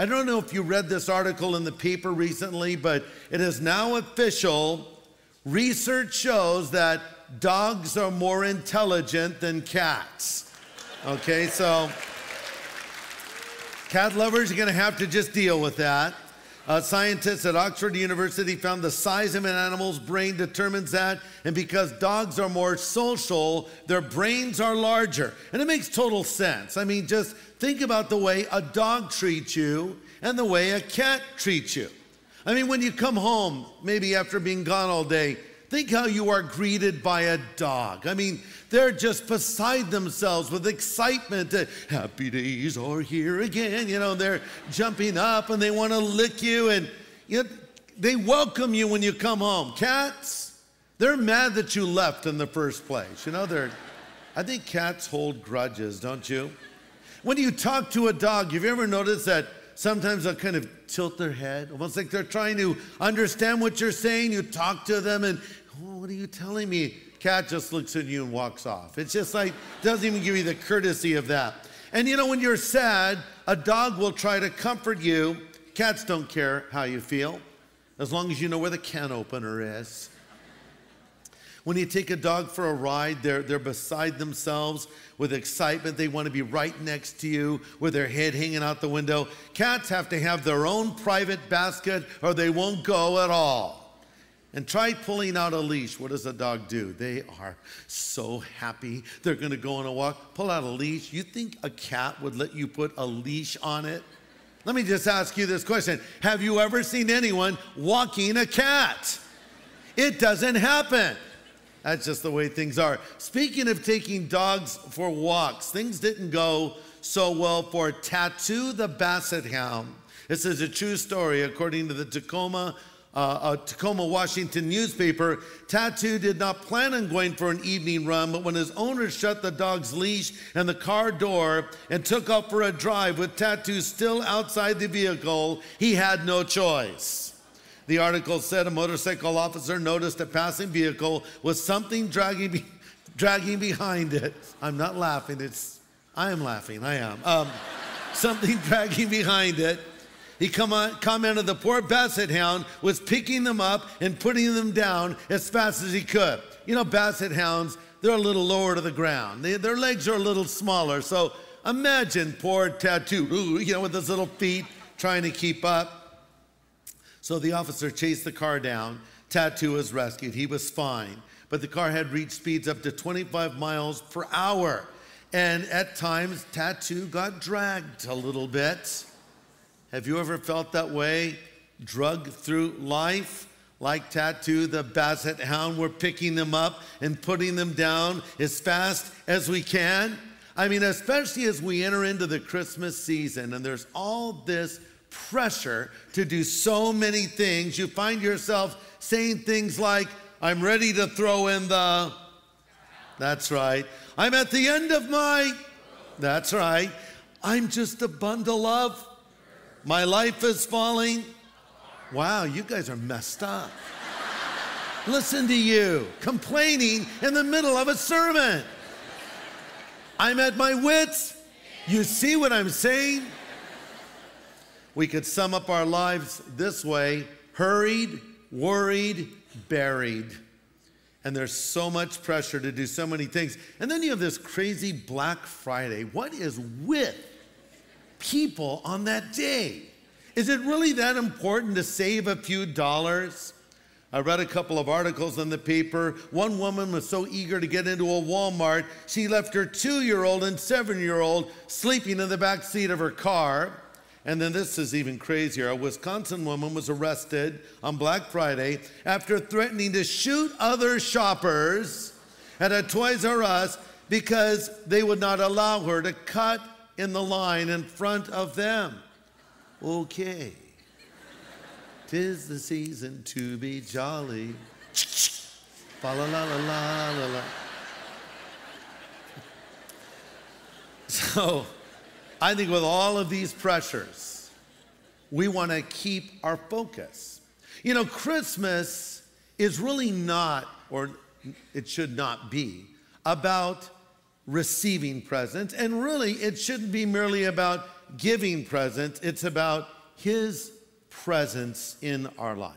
I don't know if you read this article in the paper recently, but it is now official. Research shows that dogs are more intelligent than cats. Okay, so cat lovers are going to have to just deal with that. Scientists at Oxford University found the size of an animal's brain determines that, and because dogs are more social, their brains are larger. And it makes total sense. I mean, just think about the way a dog treats you and the way a cat treats you. I mean, when you come home, maybe after being gone all day, think how you are greeted by a dog. I mean, they're just beside themselves with excitement. Happy days are here again. You know, they're jumping up and they want to lick you, and they welcome you when you come home. Cats, they're mad that you left in the first place. You know, I think cats hold grudges, don't you? When you talk to a dog, have you ever noticed that sometimes they'll kind of tilt their head, almost like they're trying to understand what you're saying? You talk to them and, oh, what are you telling me? Cat just looks at you and walks off. It's just like, doesn't even give you the courtesy of that. And you know, when you're sad, a dog will try to comfort you. Cats don't care how you feel, as long as you know where the can opener is. When you take a dog for a ride, they're beside themselves with excitement. They want to be right next to you with their head hanging out the window. Cats have to have their own private basket or they won't go at all. And try pulling out a leash. What does a dog do? They are so happy. They're going to go on a walk. Pull out a leash. You think a cat would let you put a leash on it? Let me just ask you this question. Have you ever seen anyone walking a cat? It doesn't happen. That's just the way things are. Speaking of taking dogs for walks, things didn't go so well for Tattoo the Basset Hound. This is a true story. According to the Tacoma, Washington newspaper, Tattoo did not plan on going for an evening run, but when his owner shut the dog's leash and the car door and took off for a drive with Tattoo still outside the vehicle, he had no choice. The article said a motorcycle officer noticed a passing vehicle with something dragging behind it. I'm not laughing, I am laughing, I am. Something dragging behind it. He commented the poor Basset Hound was picking them up and putting them down as fast as he could. You know, Basset Hounds, they're a little lower to the ground. Their legs are a little smaller. So imagine poor Tattoo, you know, with his little feet trying to keep up. So the officer chased the car down. Tattoo was rescued. He was fine. But the car had reached speeds up to 25 miles per hour. And at times, Tattoo got dragged a little bit. Have you ever felt that way? Drugged through life? Like Tattoo the Basset Hound, we're picking them up and putting them down as fast as we can. I mean, especially as we enter into the Christmas season and there's all this pressure to do so many things, you find yourself saying things like, I'm ready to throw in the, that's right. I'm at the end of my, that's right. I'm just a bundle of, my life is falling. Wow, you guys are messed up. Listen to you, complaining in the middle of a sermon. I'm at my wits. You see what I'm saying? We could sum up our lives this way: hurried, worried, buried. And there's so much pressure to do so many things. And then you have this crazy Black Friday. What is with people on that day? Is it really that important to save a few dollars? I read a couple of articles in the paper. One woman was so eager to get into a Walmart, she left her 2-year-old and 7-year-old sleeping in the back seat of her car. And then this is even crazier. A Wisconsin woman was arrested on Black Friday after threatening to shoot other shoppers at a Toys R Us because they would not allow her to cut in the line in front of them. Okay. 'Tis the season to be jolly. Fa la la la la la la. So, I think with all of these pressures, we want to keep our focus. You know, Christmas is really not, or it should not be, about receiving presents. And really, it shouldn't be merely about giving presents, it's about his presence in our life.